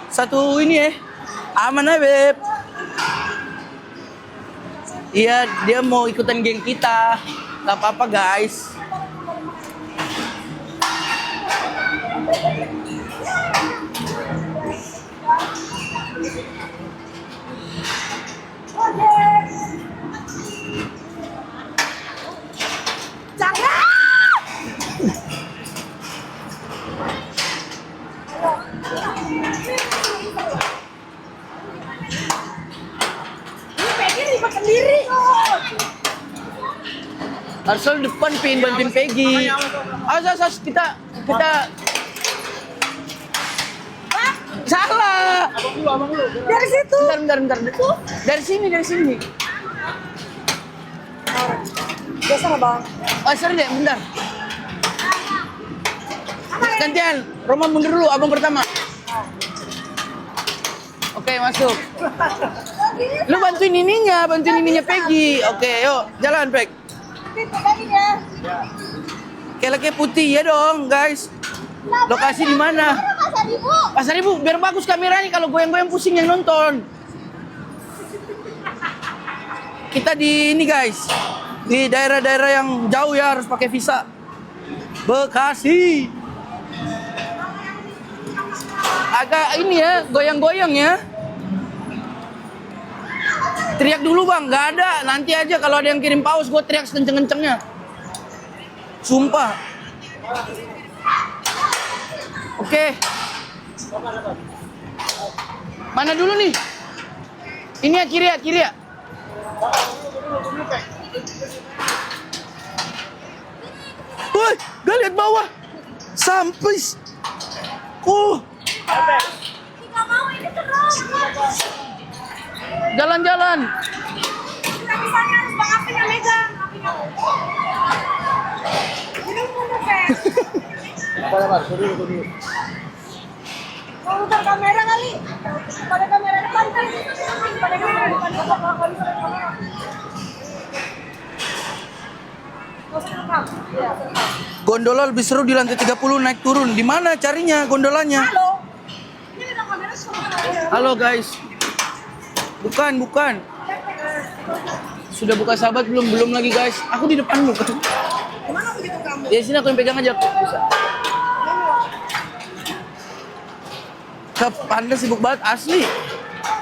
Satu ini ya. Aman ya, Beb. Iya, dia mau ikutan geng kita. Gak apa-apa, guys. Harusnya depan bantuin Peggy. Asas kita salah. Abang dulu. Dari situ. Bentar. Dari sini. Biasa nggak bang? Oh, sorry deh, bentar. Gantian, Roman mundur dulu, abang pertama. Oke, masuk. Lu bantuin ininya Peggy. Oke, yuk, jalan, Peg. Keleknya putih ya dong, guys. Lokasi di mana? Pasar Ibu, biar bagus kameranya. Kalau goyang-goyang pusing yang nonton. Kita di ini, guys. Di daerah-daerah yang jauh ya, harus pakai visa. Bekasi. Agak ini ya, goyang-goyang ya. Teriak dulu bang, nggak ada. Nanti aja kalau ada yang kirim paus, gue teriak sekenceng-kencengnya. Sumpah. Oke. Mana dulu nih? Ini ya, kiri ya. Woi, gak lihat bawah. Sampai. Oh. Jalan-jalan. Mau putar kamera kali? Pada kamera depan kan? Pada kamera depan. Gondola lebih seru di lantai 30 naik turun. Di mana carinya gondolanya? Halo. Ini ada kamera semua. Halo guys. Bukan. Sudah buka sahabat belum lagi guys. Aku di depan bukan. Gimana begitu kamu? Ya sini aku yang pegang aja. Bisa. Anda sibuk banget asli.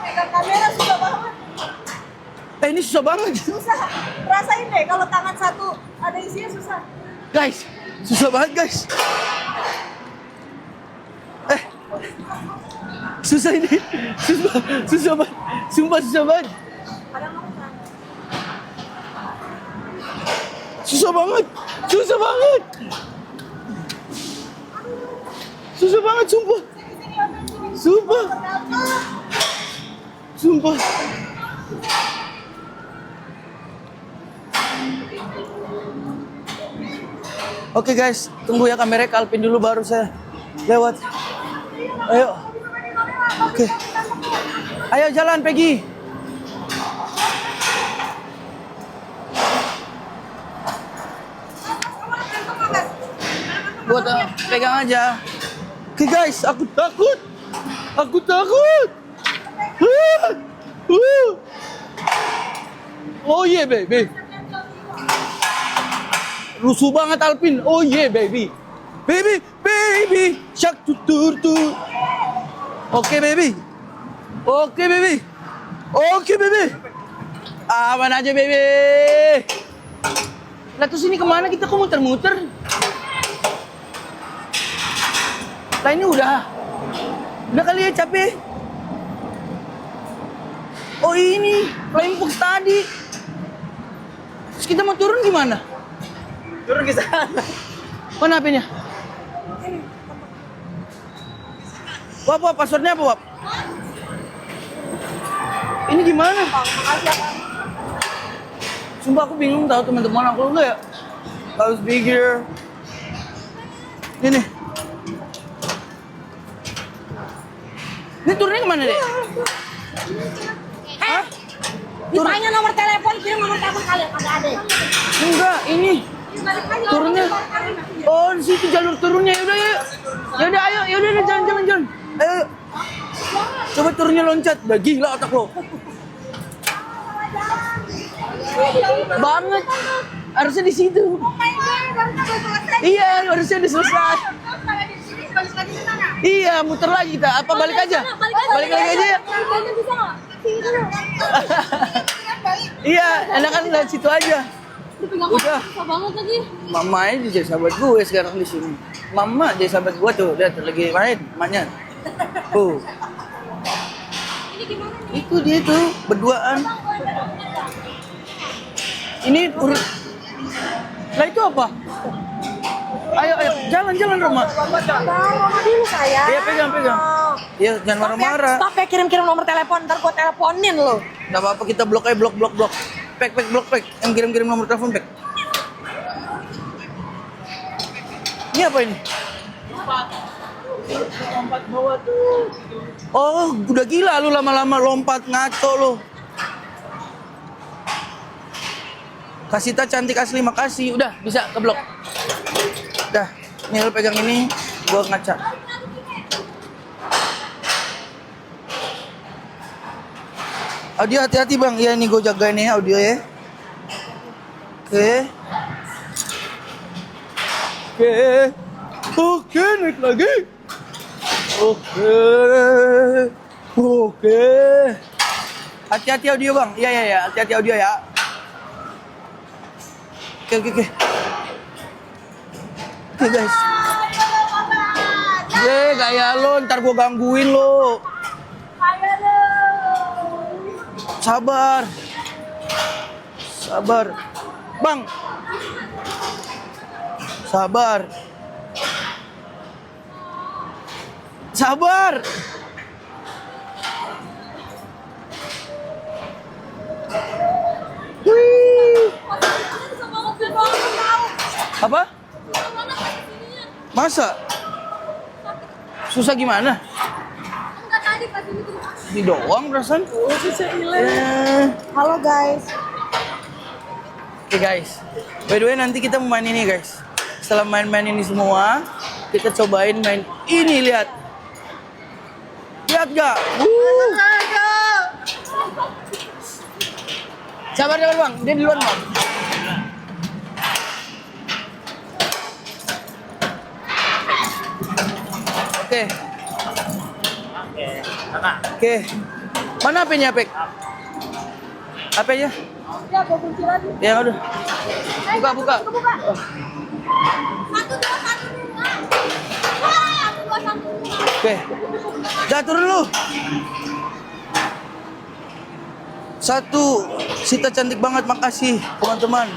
Pegang kamera susah banget. Ini susah banget. Susah. Rasain deh kalau tangan satu ada isinya susah. Guys, susah banget guys. Susah ini. Susah banget. Sumpah susah banget. Susah banget. Susah banget sumpah. Sumpah. Oke guys, tunggu ya kameranya ke Alpin dulu baru saya lewat. Ayo. Oke. Ayo jalan Peggy. Buat pegang aja. Oke guys, aku takut. Oh yeah baby. Rusuh banget Alpin. Oh yeah baby. Baby. Syak tutur. Oke baby. Aman aja baby. Lah terus ini kemana kita kok muter-muter? Lah ini udah kali ya capek. Oh ini Flying Fox tadi. Terus kita mau turun gimana? Turun ke sana. Mana HP-nya? Wap, passwordnya apa, Wap? Ini gimana? Sumpah aku bingung tahu teman-teman aku enggak ya. Harus bigger. Ini. Ini turunnya kemana deh? Hah? Ditanya nomor telepon, kirim nomor telepon kalian, kagak ada. Enggak, ini. Turunnya. Oh, di situ jalur turunnya. Yaudah, ayo. Yaudah, jalan. Ayo. Coba turunnya loncat. Udah gila otak lo. Banget. Harusnya di situ. Iya, harusnya udah selesai. Iya, muter lagi kita. Apa balik aja? Balik lagi aja ya. Iya, enakan lihat situ aja. Udah. banget lagi. Mama aja jadi sahabat gue sekarang di sini. Mama jadi sahabat gue tuh, lihat lagi main, emaknya. Tuh. Ini gimana nih? Itu dia tuh berduaan. Ini urut. Lah itu apa? Ayo, jalan Roma. Mama dulu sayang. Iya pegang. Iya jangan marah-marah. Stop ya kirim telepon, ntar gua teleponin lo. Gak apa-apa kita blok aja blok. Pek blok. Yang kirim nomor telepon pek. Ini apa ini? Lompat bawah tuh. Oh, udah gila lu lama-lama lompat ngaco lu. Kasita cantik asli, makasih. Udah, bisa keblok. Udah, nih lu pegang ini, gua ngaca. Audio hati-hati bang, ya ini gue jagain ya audio ya. Oke, naik lagi. Oke. Hati-hati audio bang, iya, hati-hati audio ya. Oke guys. Gaya lo, ntar gue gangguin lo. Sabar. Bang. Sabar. Wih. Apa? Masa? Susah gimana? Enggak tadi pas ini tuh. Di doang perasaan. Halo guys. Oke guys. By the way nanti kita mau main ini guys. Setelah main-main ini semua, kita cobain main ini, lihat. Lihat gak? Sabar bang, dia duluan bang. Oke. Mana HP-nya, Pek? HP-nya? Ya, gua kunci lagi. Ya udah. Buka. Satu, dua, satu. Oke. Dah turun lu. Satu. Sita cantik banget, makasih teman-teman.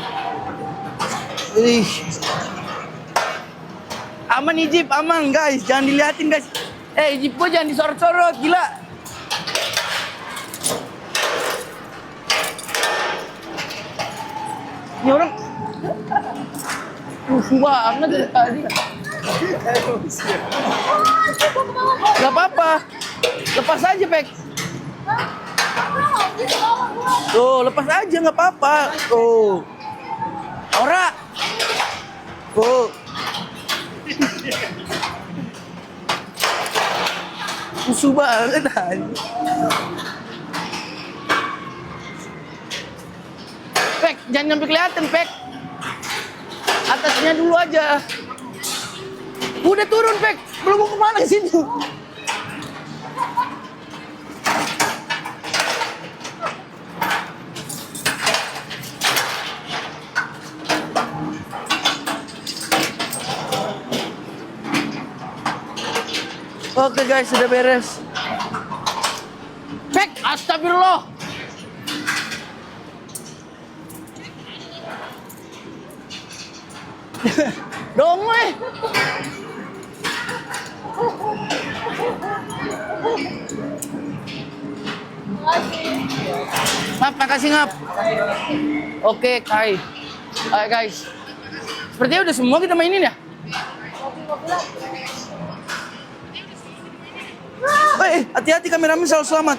Aman Ijip, aman guys. Jangan diliatin guys. Ijip gua jangan disorot-sorot, gila. Ini orang banget dari tadi. Gak apa-apa. Lepas aja, Pek. Tuh, lepas aja gak apa-apa. Tuh. Ora. Tuh. Musuh banget aja. Pek, jangan sampai kelihatan, Pek. Atasnya dulu aja. Udah turun, Pek. Belum mau kemana ke situ. Oke guys, sudah beres. Pek, astagfirullah. Dong, weh. Ngap, makasih Ngap. Oke, Kai. Ayo guys. Sepertinya udah semua kita mainin ya? Hati-hati kameramen selalu selamat.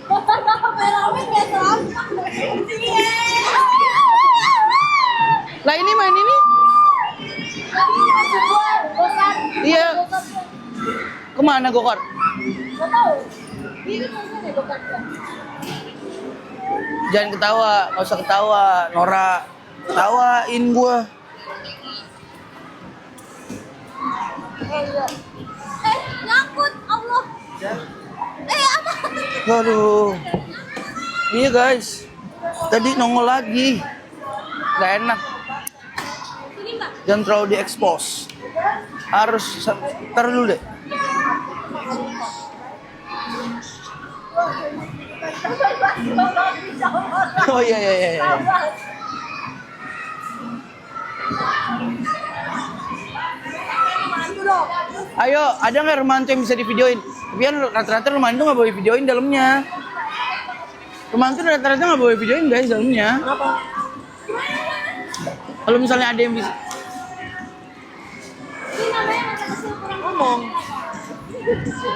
Kameramen gak selamat. Lah ini main ini? Iya. Kemana gokar? Gak tahu. Ini kayaknya deh bukan. Jangan ketawa, nggak usah ketawa, Nora. Ketawain gua. Iya. Nyangkut Allah. Apa? Waduh. Iya guys. Tadi nongol lagi. Gak enak. Ini enggak? Jangan terlalu diekspos. Harus taruh dulu deh. Oh iya iya iya. iya. Ayo, ada nggak Romanto yang bisa divideoin? Tapi kan rata-rata Romanto nggak boleh videoin dalamnya. Romanto rata-rata nggak boleh videoin guys dalamnya. Kenapa? Kalau misalnya ada yang bisa, Ini namanya mata kecil kurang. Ngomong.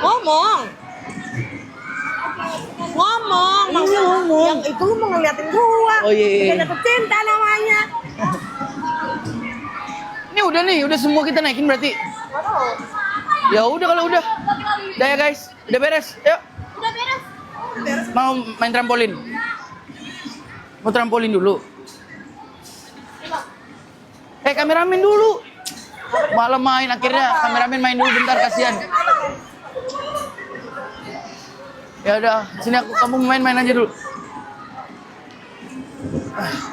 Ngomong. Ngomong. Iya, Maksudnya ngomong. yang itu lu mau ngeliatin gua. Oh, iya, iya. Bukan jatuh cinta namanya. ini udah nih, udah semua kita naikin berarti. Nggak tahu. Ya udah kalau udah. Udah ya guys, udah beres. Yuk, Udah beres. mau main trampolin. Mau trampolin dulu. Kameramen dulu. Malah main akhirnya kameramen main dulu bentar kasihan. Ya udah, sini kamu main aja dulu.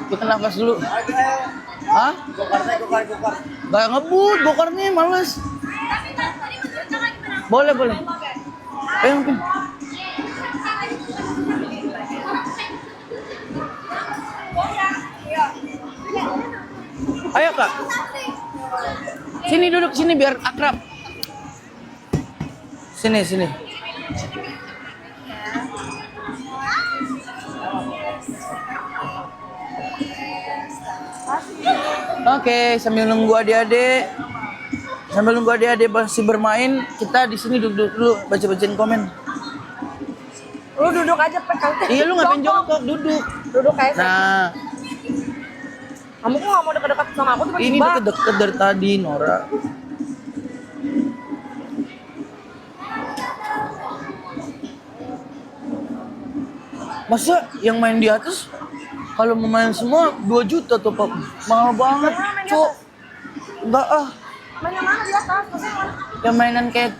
Kita nafas dulu. Hah? Gokar. Gak ngebut, gokarnya males. Tapi tadi menurut kakak gimana? Boleh, boleh. Ayo mungkin. Ayo kak. Sini duduk sini biar akrab. Sini sini. Oke, sambil nunggu adik-adik, masih bermain, kita di sini duduk dulu baca-bacain komen. Lu duduk aja pegang. Iya lu ngapain jongkok, duduk. Duduk kayak Nah, kamu kok nggak mau deket-deket sama aku tiba-tiba. ini deket-deket dari tadi, Nora. Masa yang main di atas kalau mau main semua 2 juta tuh Pak. Mahal banget, Cok. Enggak ah, Main yang mana di atas? Maksudnya yang mana? yang mainan kayak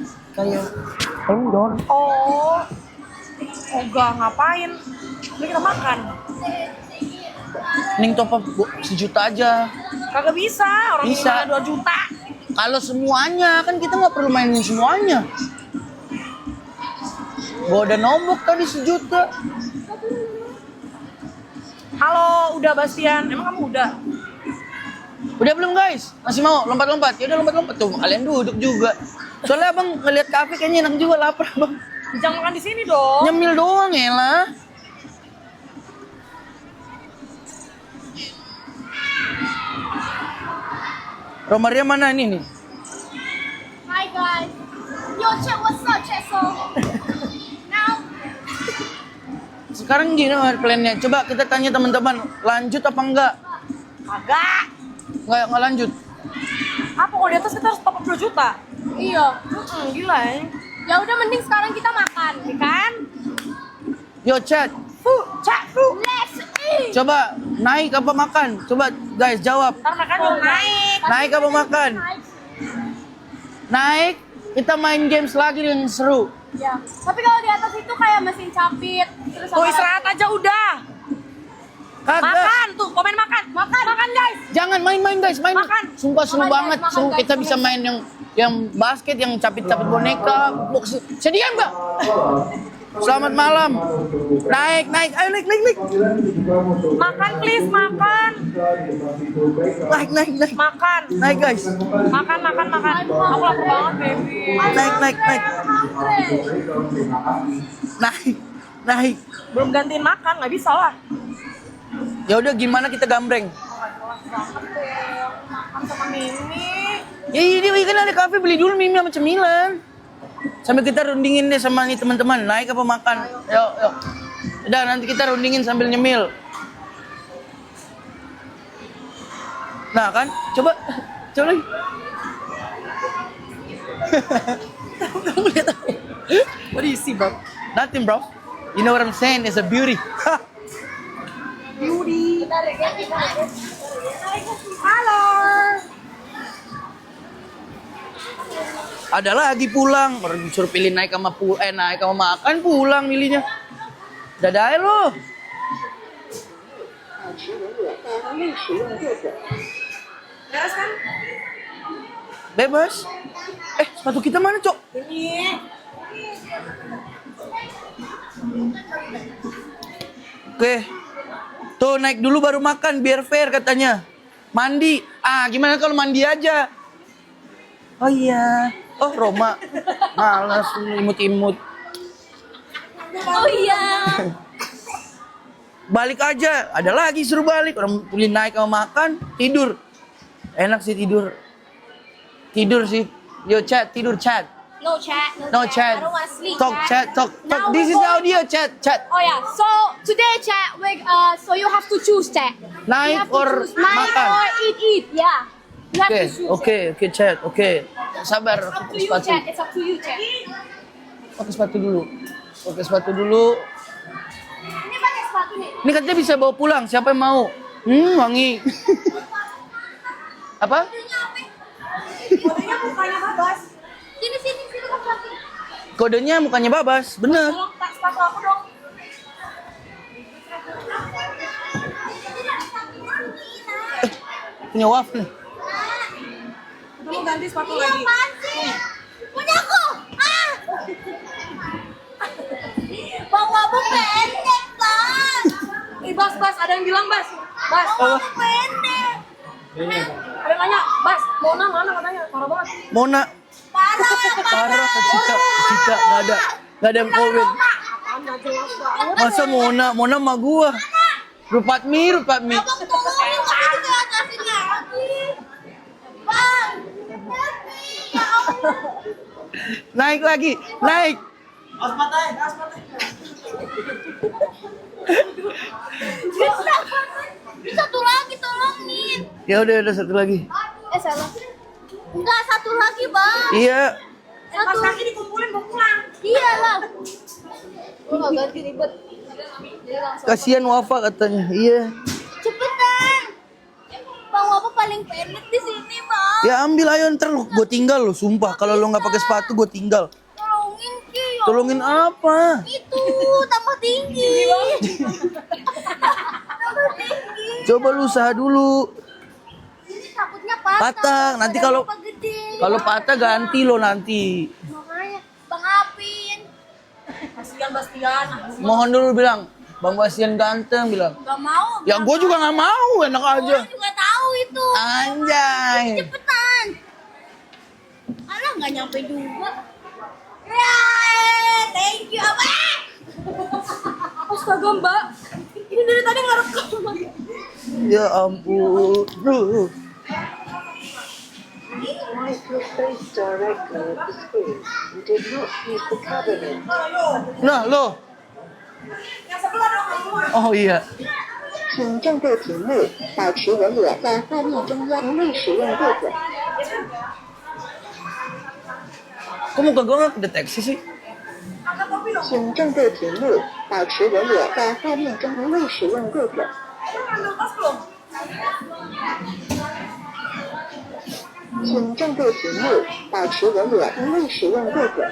dong. Oh. Enggak, ngapain? Ini kita makan. Ning top up 1 juta aja. Kagak bisa, orang Bisa. mana 2 juta. Kalau semuanya kan kita nggak perlu mainin semuanya. Gua udah nombok tadi 1 juta. Halo, udah Bastian. Emang kamu udah? Udah belum guys? Masih mau lompat-lompat? Ya udah lompat-lompat tuh. Kalian duduk juga. Soalnya abang ngeliat kafe kayaknya enak juga, lapar bang. Jangan makan di sini dong. Nyemil doang ya lah. Romaria mana ini nih? Hi guys. Yo, check what's up, check so. Now, Sekarang gini plannya. Coba kita tanya teman-teman, lanjut apa enggak? Kagak. Nggak lanjut. Apa kalau di atas kita harus top up 2 juta? iya. Gila ya. Ya udah mending sekarang kita makan, ya kan? Yo chat, Let's eat. coba naik apa makan? Coba guys jawab. Ntar makan dong naik. Naik apa makan? Naik, kita main games lagi yang seru. Ya. Tapi kalau di atas itu kayak mesin capit. Terus Tuh apa istirahat aja udah. Kagak. Makan tuh, komen makan. Makan guys. Jangan main-main guys, main. Makan. Sumpah seru Makan, guys, banget. makan, Seru guys, kita bisa makan. main yang basket, yang capit-capit boneka, box. Sedian, Mbak. Selamat malam. Naik. Ayo naik. Makan please, makan. Naik. Makan. Naik guys. Makan. Aku lapar banget, baby. Naik. Naik. Belum gantiin makan, nggak bisa lah. Ya udah gimana kita gambreng? Makan sama Mimi. Ya ini kan ada kafe, beli dulu mie sama cemilan. Sambil kita rundingin deh sama nih teman-teman, naik apa makan? Yuk. Udah nanti kita rundingin sambil nyemil. Nah kan, coba lagi. Kamu lihat apa? Berisi, Bab. Nothing, bro. You know what I'm saying? It's a beauty. Beauty. Halo. Ada lagi pulang. Orang disuruh pilih naik sama naik sama makan pulang milihnya. Dadah lo. Beres kan? Bebas. Sepatu kita mana, Cok? Ini. Oke. Tuh naik dulu baru makan biar fair katanya. Mandi. Gimana kalau mandi aja? Oh iya. Oh, Roma. Malas imut-imut. Oh iya. Balik aja. Ada lagi suruh balik. Orang pilih naik sama makan, tidur. Enak sih tidur. Tidur sih. Yo chat, tidur chat. No chat. No chat. I don't want to sleep. Talk chat, talk. Now This we're is going- audio chat. Oh yeah. So today chat, so you have to choose chat. Naik You have to or choose naik makan? or eat. Yeah. You have to choose. Oke, chat. Oke. Sabar, It's up to pakai you, sepatu. chat. It's up to you, chat. Pakai sepatu dulu. Pakai sepatu dulu. Ini pakai sepatu nih. Ini katanya bisa bawa pulang. Siapa yang mau? Wangi. Apa? Kodenya mukanya babas. Sini kan sepatu. Kodenya mukanya babas. Bener. Tolong tak sepatu aku dong. Punya waf nih. Kita mau ganti sepatu Iya, lagi. apaan sih? Punya aku. Bang Wabu pendek, Bang. Bas, ada yang bilang Bas. Bas, Bang Wabu pendek. ada yang nanya, Bas, Mona mana katanya? Parah banget. Mona. Parah. Cika. Gak ada yang komen. Anda jelas banget. Masa Mona sama gua. Rupatmi. Abang tolongin, saya juga kasih lagi. Bang. Ya Allah. Naik lagi. Naik. Satu lagi tolongin. Ya udah satu lagi. Salah. Enggak, satu lagi, Bang. Iya. Pas kaki dikumpulin mau pulang. Iya lah. Gua ganti ribet. Kasihan Wafa katanya. Iya. Cepetan. Bang Wabu paling pendek di sini, Bang. Ya ambil ayo ntar lu. Gue tinggal lo. Sumpah. Kalau lo nggak pakai sepatu gue tinggal. Tolongin, Ki. Ya Tolongin apa? Itu tambah tinggi. Tambah tinggi. Coba lu usaha dulu. Ini takutnya patah. Patah. Nanti kalau Lupa gede. kalau patah ganti lo nanti. Makanya Bang Apin. Kasihan Bastian. Mohon dulu bilang. Bang Bastian ganteng bilang. Gak mau. Ya gue juga nggak mau. Enak aja. Gua juga tahu itu. Anjay. Cepetan. Alah nggak nyampe juga. Ya, thank you, Abang. Astaga Mbak. Ini dari tadi nggak rekam. Ya ampun. Duh. Microphone directly at the screen. You did not use the cabinet. Nah lo. Yang sebelah dong kamu. Oh iya. 请正对屏幕，保持人脸在画面中央，不使用对准。 Kok muka gue nggak kedeteksi sih? 请正对屏幕，保持人脸在画面中，不使用对准。 Ambil tas belum? 请正对屏幕，保持人脸，不使用对准。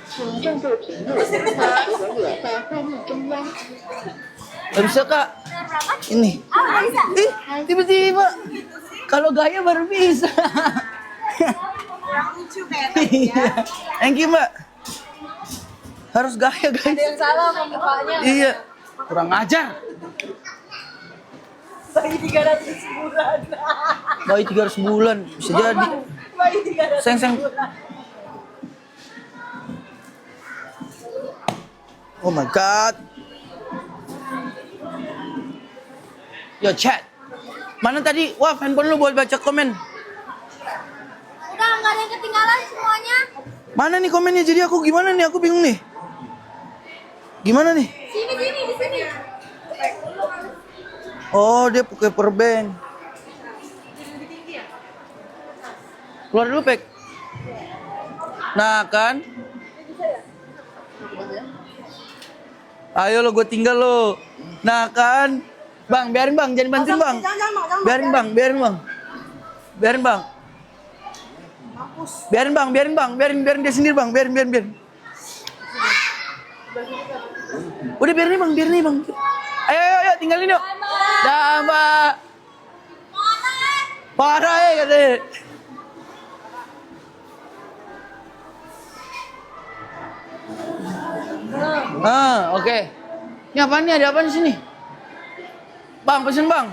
请正对屏幕，保持人脸在画面中央。 Gak bisa kak. Ini. Ah, nggak bisa. Ih, tiba-tiba. Kalau gaya baru bisa. Yang lucu kayak Iya. Thank you mbak. Harus gaya ada guys. yang salah sama mukanya. Iya. Kurang ajar. Bayi 300 bulan. Bayi 300 bulan. Bisa jadi. Bayi 300 Seng. bulan. Oh my god. Yo chat. Mana tadi? Wah, handphone lu buat baca komen. Udah nggak ada yang ketinggalan semuanya. Mana nih komennya? Jadi aku gimana nih? Aku bingung nih. Gimana nih? Sini di sini. Oh, dia pakai power bank. Keluar dulu, Pek. Nah kan? Ayo lo, gue tinggal lo. Nah kan? Bang, biarin bang, jangan bantuin bang. Biarin bang, biarin bang. Biarin bang. Biarin bang, biarin bang, biarin dia sendiri bang, biarin. Udah biarin nih bang, biarin nih bang. Ayo, tinggalin yuk. Dah mbak. Parah ya katanya. Oke. Ini apaan nih? Ada apa di sini? Bang, pesen bang.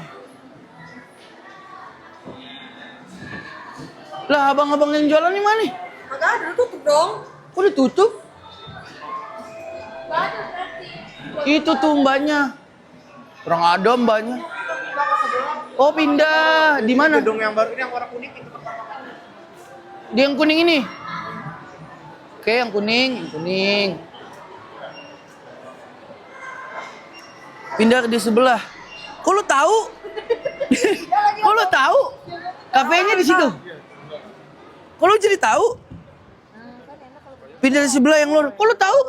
Lah, abang-abang yang jualan ini mana nih? Agak ada, udah tutup dong. Kok udah tutup? Itu tuh mbaknya. Kurang ada mbaknya. Oh, pindah. Di mana? Gedung yang baru ini yang warna kuning itu. Di yang kuning ini. Oke, yang kuning. Pindah di sebelah. Kok lu tahu? Kok lu tahu? Kafenya di situ. Kok lu jadi tahu? Pindah di sebelah yang lu. Kok lu tahu?